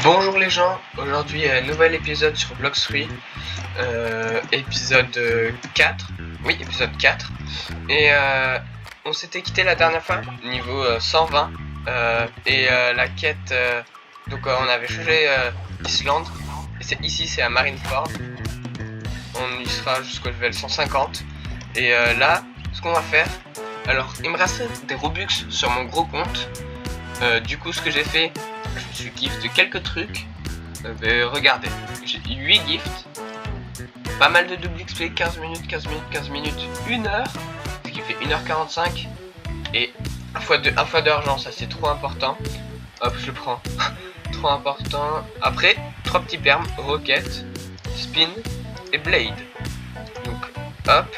Bonjour les gens, aujourd'hui nouvel épisode sur Blox-Free, épisode 4, oui épisode 4, et on s'était quitté la dernière fois, niveau 120, et la quête, donc on avait changé d'Islande, et c'est ici, c'est à Marineford, on y sera jusqu'au level 150, et là, ce qu'on va faire, alors il me restait des Robux sur mon gros compte, du coup ce que j'ai fait, je me suis gift quelques trucs. Regardez, j'ai 8 gifts, pas mal de double XP, 15 minutes, 15 minutes, 15 minutes, 1 heure, ce qui fait 1h45, et un fois d'argent, ça c'est trop important. Hop, je le prends. Trop important. Après, 3 petits perms, rocket, spin et blade. Donc, hop.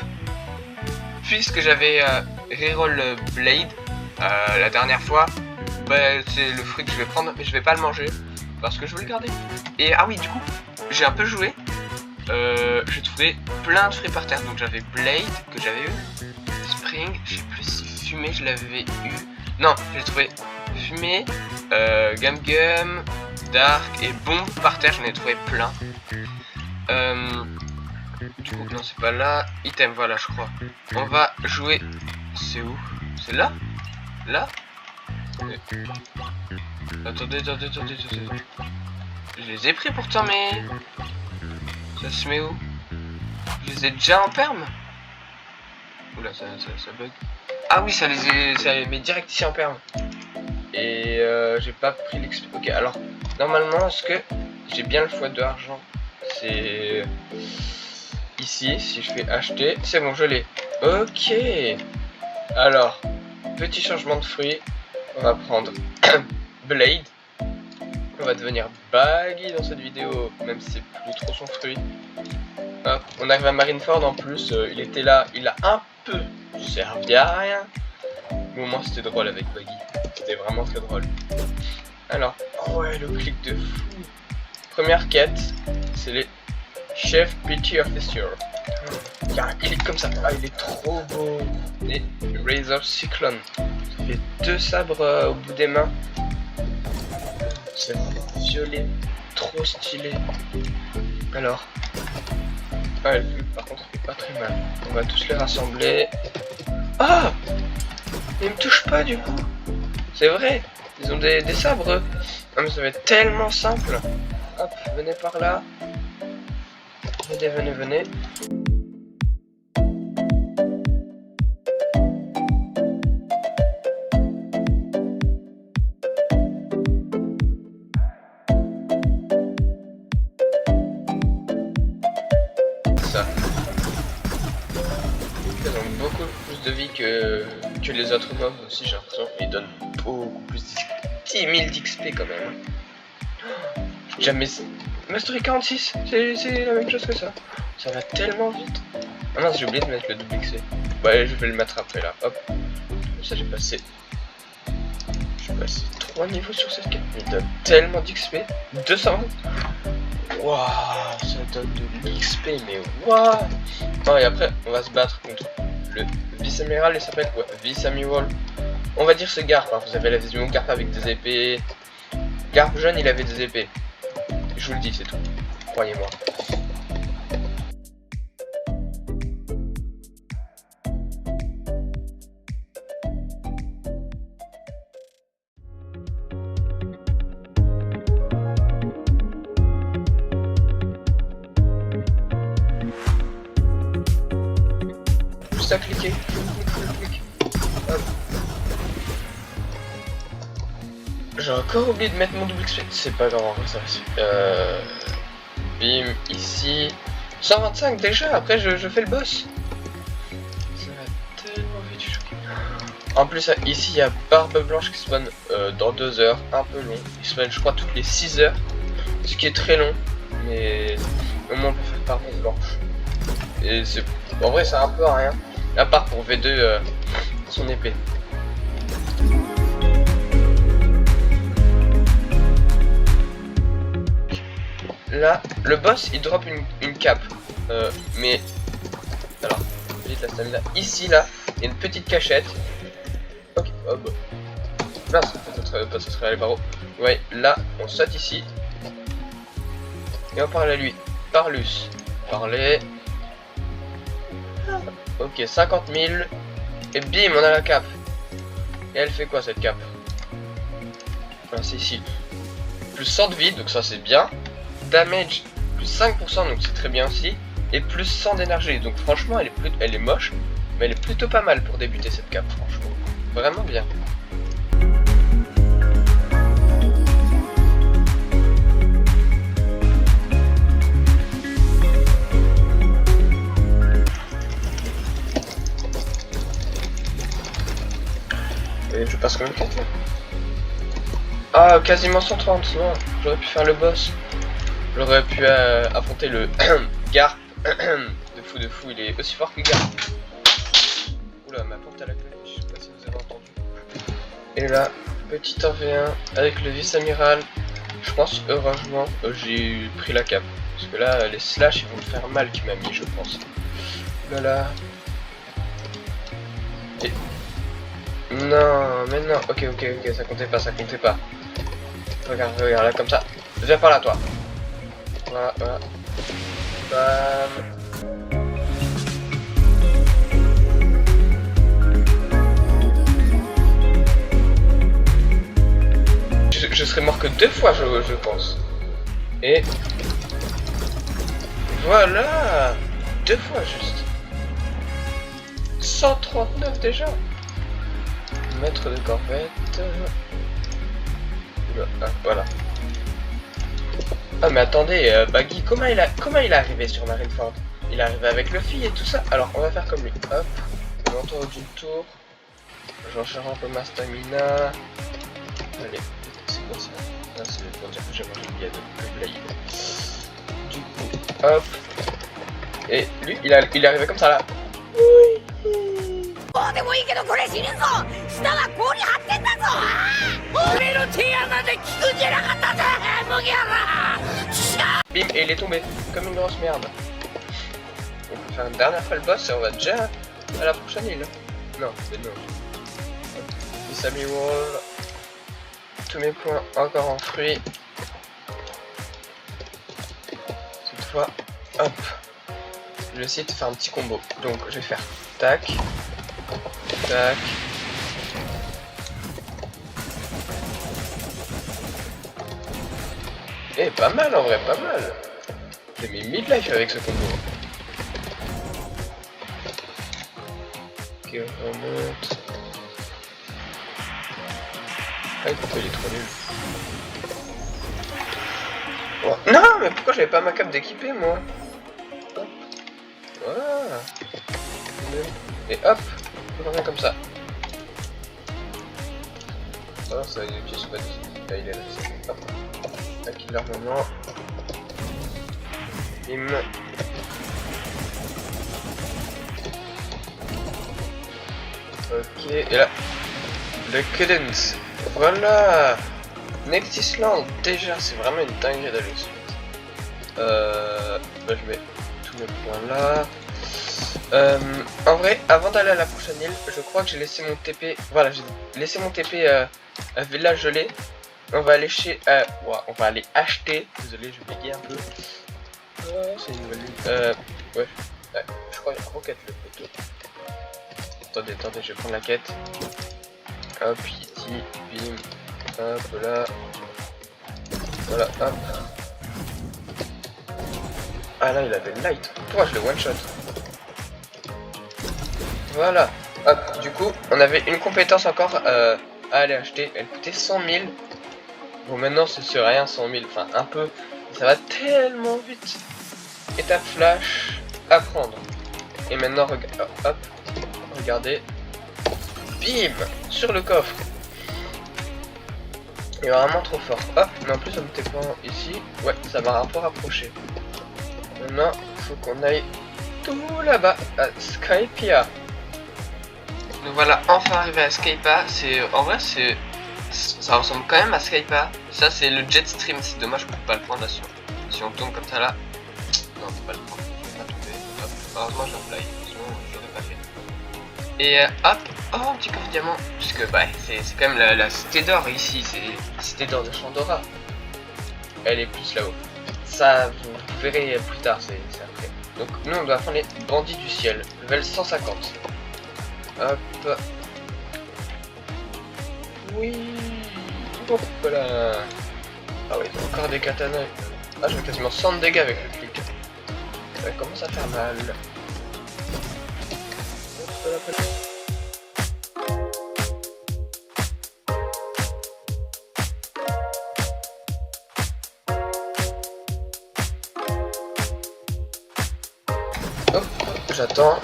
Puisque j'avais reroll blade la dernière fois, c'est le fruit que je vais prendre, mais je vais pas le manger parce que je veux le garder. Et ah oui, du coup, j'ai un peu joué. J'ai trouvé plein de fruits par terre. Donc j'avais blade que j'avais eu, spring, je sais plus si fumée je l'avais eu. Non, j'ai trouvé fumée, gum gum, dark et bombe par terre. J'en ai trouvé plein. Du coup, non, c'est pas là. Item, voilà, je crois. On va jouer. C'est où? C'est là? Là? Attendez. Je les ai pris pourtant, mais ça se met où? Je les ai déjà en perm. Oula, ça bug. Ah oui, ça les met direct ici en perm. Et j'ai pas pris l'XP. Ok, alors normalement, est-ce que j'ai bien le x2 argent? C'est ici. Si je fais acheter, c'est bon, je l'ai. Ok. Alors, petit changement de fruit. On va prendre Blade. On va devenir Baggy dans cette vidéo, même si c'est plus trop son fruit. Hop, on arrive à Marineford en plus, il était là, il a un peu servi à rien. Mais au moins c'était drôle avec Baggy, c'était vraiment très drôle. Alors, oh ouais, le clic de fou. Première quête, c'est les Chef Pity Officer. Il y a un clic comme ça, ah, il est trop beau. Et Razor Cyclone. Ça fait 2 sabres au bout des mains. C'est violet, trop stylé. Alors, ouais, par contre, il fait pas très mal. On va tous les rassembler. Ah, ils me touchent pas du coup. C'est vrai, ils ont des sabres. Ah, mais ça va être tellement simple. Hop, venez par là. Venez. Ils ont beaucoup plus de vie que les autres mobs aussi, j'ai l'impression qu'ils donnent beaucoup plus 10 000 d'XP quand même. Jamais. Mastery 46, c'est la même chose que ça. Ça va tellement vite. Ah mince, j'ai oublié de mettre le double XP. Ouais, je vais le mettre après là, hop. Comme ça j'ai passé 3 niveaux sur cette carte. Il donne tellement d'XP. 200. Waouh, ça donne de l'XP, mais waouh. Oh, et après, on va se battre contre le vice-amiral, il s'appelle quoi? Vice-amiral. On va dire c'est Garp, hein. Vous avez la vision Garp avec des épées. Garp jeune, il avait des épées. Je vous le dis, c'est tout. Croyez-moi. À cliquer, clic. Hop. J'ai encore oublié de mettre mon double XP, c'est pas grave, ça va. Bim, ici. 125 déjà, après je fais le boss. Ça va tellement vite, je suis choqué. En plus, ici il y a Barbe Blanche qui spawn dans 2 heures, un peu long. Il spawn, je crois, toutes les 6 heures, ce qui est très long, mais au moins on peut faire Barbe Blanche. Et c'est, en vrai, c'est un peu rien. À part pour V2 son épée. Là, le boss il drop une cape. Mais alors, vite la stamina. Ici là, il y a une petite cachette. Ok, hop. Là, ça serait les barreaux. Ouais, là, on saute ici. Et on parle à lui. Parlus. Parler. Ok, 50 000. Et bim, on a la cape. Et elle fait quoi cette cape? Voilà, c'est ici. Plus 100 de vie, donc ça c'est bien. Damage, plus 5%, donc c'est très bien aussi. Et plus 100 d'énergie, donc franchement elle est moche. Mais elle est plutôt pas mal pour débuter cette cape, franchement. Vraiment bien. Et je passe combien de quêtes là? Ah, quasiment 130, non. J'aurais pu faire le boss. J'aurais pu affronter le Garp. de fou, il est aussi fort que Garp. Oula, ma porte à la clé, je sais pas si vous avez entendu. Et là, petit 1v1 avec le vice-amiral. Je pense, heureusement, j'ai pris la cape. Parce que là, les slash, ils vont me faire mal qui m'a mis, je pense. Voilà. Et... Non, mais non. Ok, ça comptait pas, Regarde, là, comme ça. Viens par là, toi. Voilà. Bam. Je serais mort que 2 fois, je pense. Et... Voilà. 2 fois, juste. 139 déjà. Maître de corvette. Ah, voilà. Ah mais attendez, Baggy, comment il est arrivé sur Marineford? Il est arrivé avec Luffy et tout ça. Alors on va faire comme lui. Hop, on entoure du tour. J'enchaîne un peu ma stamina. Allez, c'est quoi ça? Ah, c'est pour dire que j'ai mangé une gâteau de Blade. Du coup, hop. Et lui, il est arrivé comme ça là. Bim, et il est tombé comme une grosse merde. On peut faire une dernière fois le boss et on va déjà à la prochaine île. Non, c'est non. Sammy Wall. Tous mes points encore en fruits. Cette fois, hop. Je vais essayer de faire un petit combo. Donc je vais faire tac. Tac. Eh, pas mal en vrai, pas mal. J'ai mis 1000 life avec ce combo. Ok, on remonte. Ah, pourquoi il est trop nul? Oh. Non, mais pourquoi j'avais pas ma cape d'équipé, moi? Hop. Voilà. Et hop, on revient comme ça. Oh, ça va être des pièces pas dit. Là, il est resté. Hop. Tac, l'armement. Bim. Ok, et là, le cadence. Voilà. Next Island, déjà, c'est vraiment une dinguerie d'aller suite. Bah, je mets tous mes points là. En vrai, avant d'aller à la prochaine île, je crois que j'ai laissé mon TP. Voilà, j'ai laissé mon TP à Village Gelé. On va aller chez. On va aller acheter. Désolé, je bégaye un peu. C'est une nouvelle île. Ouais. Je crois qu'il y a Rocket le poteau. Attendez, je vais prendre la quête. Hop, ici, bim. Hop, là. Voilà, hop. Ah là, il avait le light. Pourquoi je le one shot? Voilà. Hop, du coup, on avait une compétence encore à aller acheter. Elle coûtait 100 000. Bon, maintenant, c'est rien, 100 000. Enfin, un peu. Ça va tellement vite. Étape flash à prendre. Et maintenant, hop, regardez. Bim! Sur le coffre. Il est vraiment trop fort. Hop, mais en plus, on était pas ici. Ouais, ça m'a un peu rapproché. Maintenant, il faut qu'on aille tout là-bas, à Skypiea. Donc voilà, enfin arrivé à Skypiea. En vrai, ça ressemble quand même à Skypiea. Ça, c'est le Jetstream. C'est dommage qu'on peut pas le prendre là. Si on tombe comme ça là. Non, on peut pas le prendre. On va pas tomber. Hop. Heureusement, j'ai un fly. Sinon, je l'aurais pas fait. Et hop. Oh, un petit coffre diamant. Puisque, bah, c'est quand même la cité d'or ici. C'est la cité d'or de Chandora. Elle est plus là-haut. Ça, vous verrez plus tard, c'est après. Donc nous on doit prendre les bandits du ciel, level 150. Hop. Oui. Hop là. Ah oui, encore des katanas. Ah, j'ai quasiment 100 de dégâts avec le clic. Ça commence à faire mal. Hop, j'attends.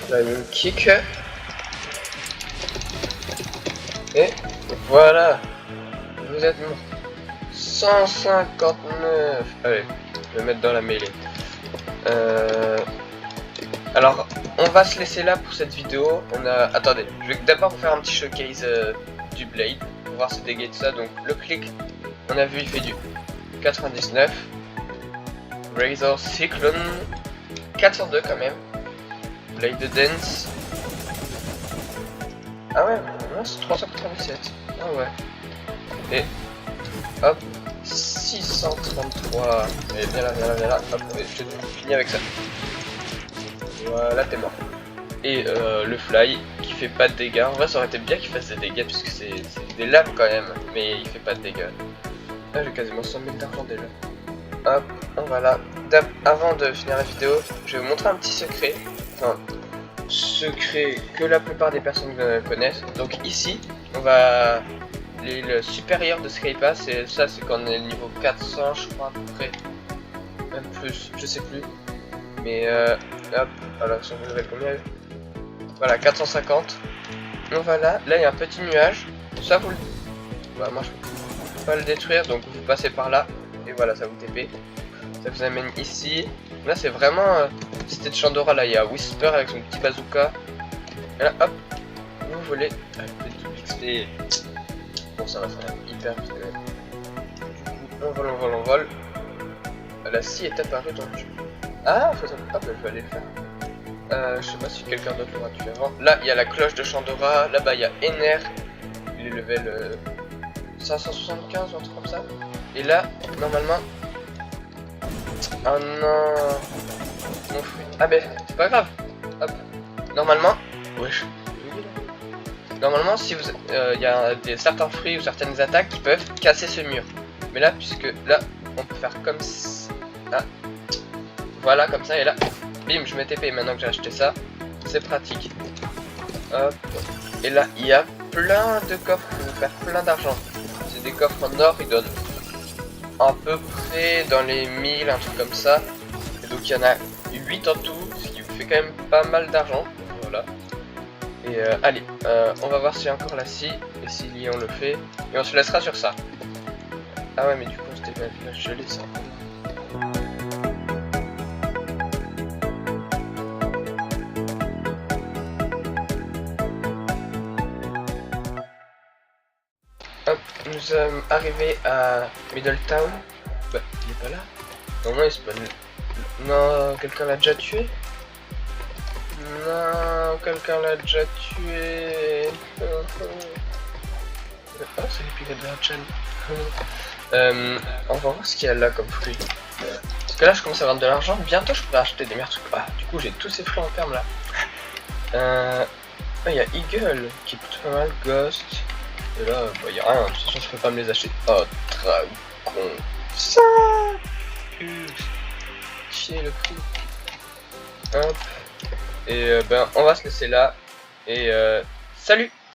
Là, il me kick. Et voilà. Vous êtes mort. 159. Allez, je vais mettre dans la mêlée. Alors, on va se laisser là pour cette vidéo. Attendez, je vais d'abord vous faire un petit showcase du Blade pour voir ses dégâts et tout ça. Donc, le clic, on a vu, il fait du 99. Razor Cyclone 402 quand même. Blade Dance. Ah ouais, non, c'est 397. Ah ouais. Et hop, 633. Et viens là, viens là, viens là. Hop, je finis avec ça. Voilà, t'es mort. Et le fly qui fait pas de dégâts. En vrai, ça aurait été bien qu'il fasse des dégâts puisque c'est des lames quand même, mais il fait pas de dégâts. Là, j'ai quasiment 100 000 d'argent déjà. Hop, voilà. Avant de finir la vidéo, je vais vous montrer un petit secret. Enfin, secret que la plupart des personnes connaissent. Donc ici, on va l'île supérieure de Skypass, et ça c'est quand on est niveau 400 je crois à peu près. Même plus, je sais plus. Mais hop, voilà, si on veut level combien? Voilà, 450. Donc voilà, là il y a un petit nuage. Ça vous le... Bah, moi je peux pas le détruire, donc vous passez par là. Et voilà, ça vous TP. Ça vous amène ici. Là c'est vraiment cité de Chandora, là il y a Whisper avec son petit bazooka. Et là hop, vous volez. Avec le double XP. Bon, ça va faire hyper vite quand même. Du coup, on vole, on vole, on vole. La scie est apparue dans le jeu. Ah, faut ça. Ah, bah, je vais aller le faire. Je sais pas si quelqu'un d'autre l'aura tué avant. Là, il y a la cloche de Chandora. Là-bas, il y a Ener. Il est level 575 ou un truc comme ça. Et là, normalement. Oh non. Mon fruit. Ah, ben, c'est pas grave. Hop. Normalement. Wesh. Normalement, si vous, y a certains fruits ou certaines attaques qui peuvent casser ce mur. Mais là, puisque là, on peut faire comme ça. Ah. Voilà, comme ça, et là, bim, je mets TP. Maintenant que j'ai acheté ça, c'est pratique. Hop. Et là, il y a plein de coffres pour vous faire plein d'argent. C'est des coffres en or, ils donnent à peu près dans les 1000, un truc comme ça. Et donc, il y en a 8 en tout, ce qui vous fait quand même pas mal d'argent. Voilà. Et allez, on va voir s'il y a encore la scie, et s'il y a on le fait, et on se laissera sur ça. Ah ouais, mais du coup c'était pas la gelée ça. Hop, nous sommes arrivés à Middletown. Bah, il est pas là. Non, il spawn. Non, quelqu'un l'a déjà tué. Non, quelqu'un l'a déjà tué. Oh, c'est les pilotes de la chaîne. On va voir ce qu'il y a là comme fruit. Parce que là, je commence à vendre de l'argent. Bientôt, je pourrais acheter des meilleurs trucs. Ah, du coup, j'ai tous ces fruits en ferme là. Il y a Eagle qui coûte pas mal. Ghost. Et là, il y a rien. De toute façon, je peux pas me les acheter. Oh, dragon. Ça. Chier le prix. Hop. Et ben, on va se laisser là. Et salut!